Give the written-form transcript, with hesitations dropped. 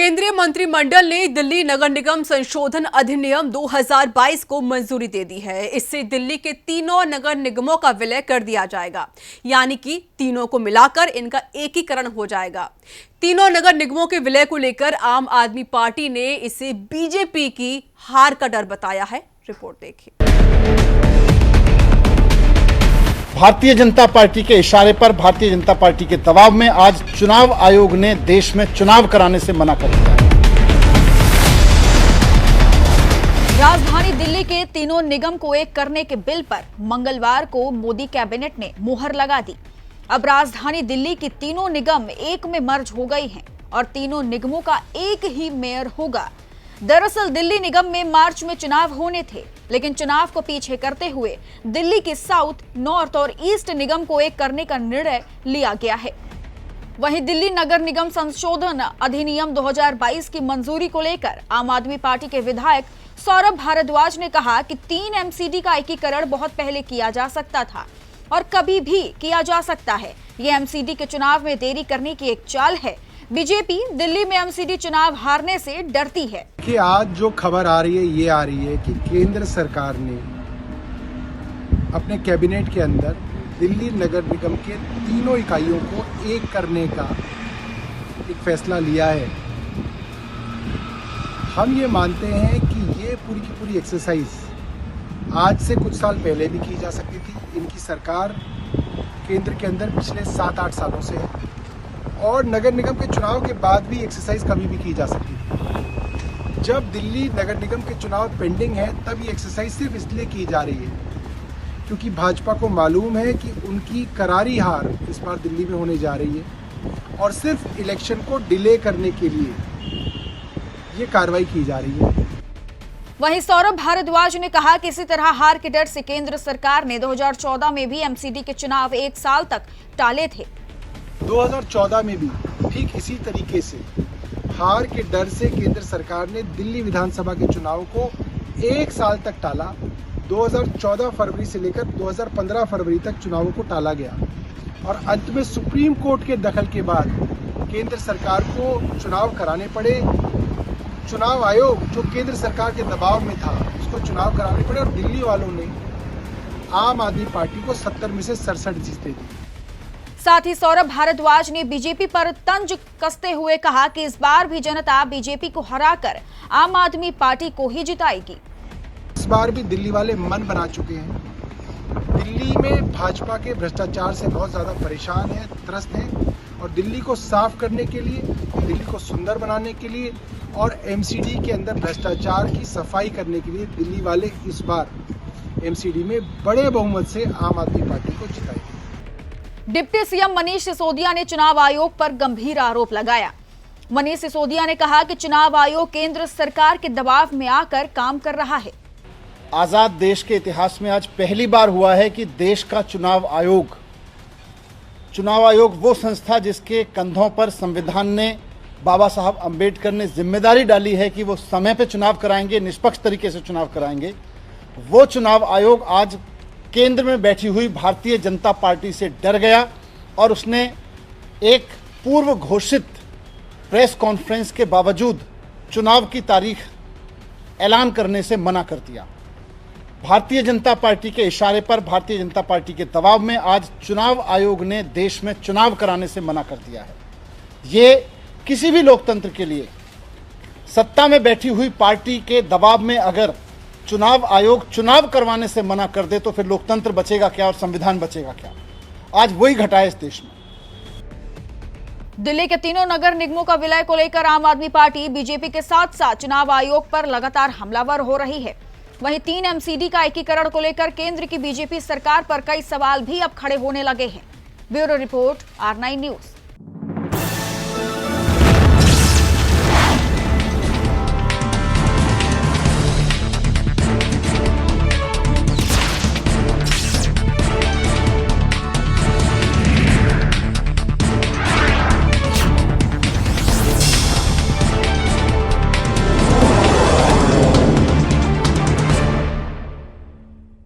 केंद्रीय मंत्रिमंडल ने दिल्ली नगर निगम संशोधन अधिनियम 2022 को मंजूरी दे दी है। इससे दिल्ली के तीनों नगर निगमों का विलय कर दिया जाएगा, यानी कि तीनों को मिलाकर इनका एकीकरण हो जाएगा। तीनों नगर निगमों के विलय को लेकर आम आदमी पार्टी ने इसे बीजेपी की हार का डर बताया है। रिपोर्ट देखिए। भारतीय जनता पार्टी के इशारे पर, भारतीय जनता पार्टी के दबाव में आज चुनाव आयोग ने देश में चुनाव कराने से मना कर दिया है। राजधानी दिल्ली के तीनों निगम को एक करने के बिल पर मंगलवार को मोदी कैबिनेट ने मुहर लगा दी। अब राजधानी दिल्ली की तीनों निगम एक में मर्ज हो गई हैं और तीनों निगमों का एक ही मेयर होगा। दरअसल दिल्ली निगम में मार्च में चुनाव होने थे, लेकिन चुनाव को पीछे करते हुए दिल्ली के साउथ, नॉर्थ और ईस्ट निगम को एक करने का निर्णय लिया गया है। वहीं दिल्ली नगर निगम संशोधन अधिनियम 2022 की मंजूरी को लेकर आम आदमी पार्टी के विधायक सौरभ भारद्वाज ने कहा कि 3 एमसीडी का एकीकरण बहुत पहले किया जा सकता था और कभी भी किया जा सकता है। ये एमसीडी के चुनाव में देरी करने की एक चाल है। बीजेपी दिल्ली में एमसीडी चुनाव हारने से डरती है। कि आज जो खबर आ रही है ये आ रही है कि केंद्र सरकार ने अपने कैबिनेट के अंदर दिल्ली नगर निगम के तीनों इकाइयों को एक करने का एक फैसला लिया है। हम ये मानते हैं कि ये पूरी की पूरी एक्सरसाइज आज से कुछ साल पहले भी की जा सकती थी। इनकी सरकार केंद्र के अंदर पिछले 7-8 सालों से है और नगर निगम के चुनाव के बाद भी एक्सरसाइज कभी भी की जा सकती थी। जब दिल्ली नगर निगम के चुनाव पेंडिंग है तब ये एक्सरसाइज सिर्फ इसलिए की जा रही है क्योंकि भाजपा को मालूम है कि उनकी करारी हार इस बार दिल्ली में होने जा रही है और सिर्फ इलेक्शन को डिले करने के लिए ये कार्रवाई की जा रही है। वहीं सौरभ भारद्वाज ने कहा कि इसी तरह हार के डर से केंद्र सरकार ने 2014 में भी एमसीडी के चुनाव 1 साल तक टाले थे। 2014 में भी ठीक इसी तरीके से हार के डर से केंद्र सरकार ने दिल्ली विधानसभा के चुनाव को 1 साल तक टाला। 2014 फरवरी से लेकर 2015 फरवरी तक चुनावों को टाला गया और अंत में सुप्रीम कोर्ट के दखल के बाद केंद्र सरकार को चुनाव कराने पड़े। चुनाव आयोग जो केंद्र सरकार के दबाव में था उसको चुनाव कराने पड़े और दिल्ली वालों ने आम आदमी पार्टी को 70 में से 67 सीटें दी। साथ ही सौरभ भारद्वाज ने बीजेपी पर तंज कसते हुए कहा कि इस बार भी जनता बीजेपी को हराकर आम आदमी पार्टी को ही जिताएगी। इस बार भी दिल्ली वाले मन बना चुके हैं। दिल्ली में भाजपा के भ्रष्टाचार से बहुत ज्यादा परेशान है, त्रस्त हैं और दिल्ली को साफ करने के लिए, दिल्ली को सुंदर बनाने के लिए और एमसीडी के अंदर भ्रष्टाचार की सफाई करने के लिए दिल्ली वाले इस बार एमसीडी में बड़े बहुमत से आम आदमी पार्टी को जिताएंगे। डिप्टी सीएम मनीष सिसोदिया ने चुनाव आयोग पर गंभीर आरोप लगाया। मनीष सिसोदिया ने कहा कि चुनाव आयोग केंद्र सरकार के दबाव में आकर काम कर रहा है। आजाद देश के इतिहास में आज पहली बार हुआ है कि देश का चुनाव आयोग वो संस्था जिसके कंधों पर संविधान ने, बाबा साहब अंबेडकर ने जिम्मेदारी डाली है कि वो समय पे चुनाव कराएंगे, निष्पक्ष तरीके से चुनाव कराएंगे, वो चुनाव आयोग आज केंद्र में बैठी हुई भारतीय जनता पार्टी से डर गया और उसने एक पूर्व घोषित प्रेस कॉन्फ्रेंस के बावजूद चुनाव की तारीख ऐलान करने से मना कर दिया। भारतीय जनता पार्टी के इशारे पर, भारतीय जनता पार्टी के दबाव में आज चुनाव आयोग ने देश में चुनाव कराने से मना कर दिया है। ये किसी भी लोकतंत्र के लिए, सत्ता में बैठी हुई पार्टी के दबाव में अगर चुनाव आयोग चुनाव करवाने से मना कर दे तो फिर लोकतंत्र बचेगा क्या और संविधान बचेगा क्या? आज वही घटा है इस देश में। दिल्ली के तीनों नगर निगमों का विलय को लेकर आम आदमी पार्टी बीजेपी के साथ साथ चुनाव आयोग पर लगातार हमलावर हो रही है। वहीं 3 एमसीडी का एकीकरण को लेकर केंद्र की बीजेपी सरकार पर कई सवाल भी अब खड़े होने लगे हैं। Bureau report, R9 news.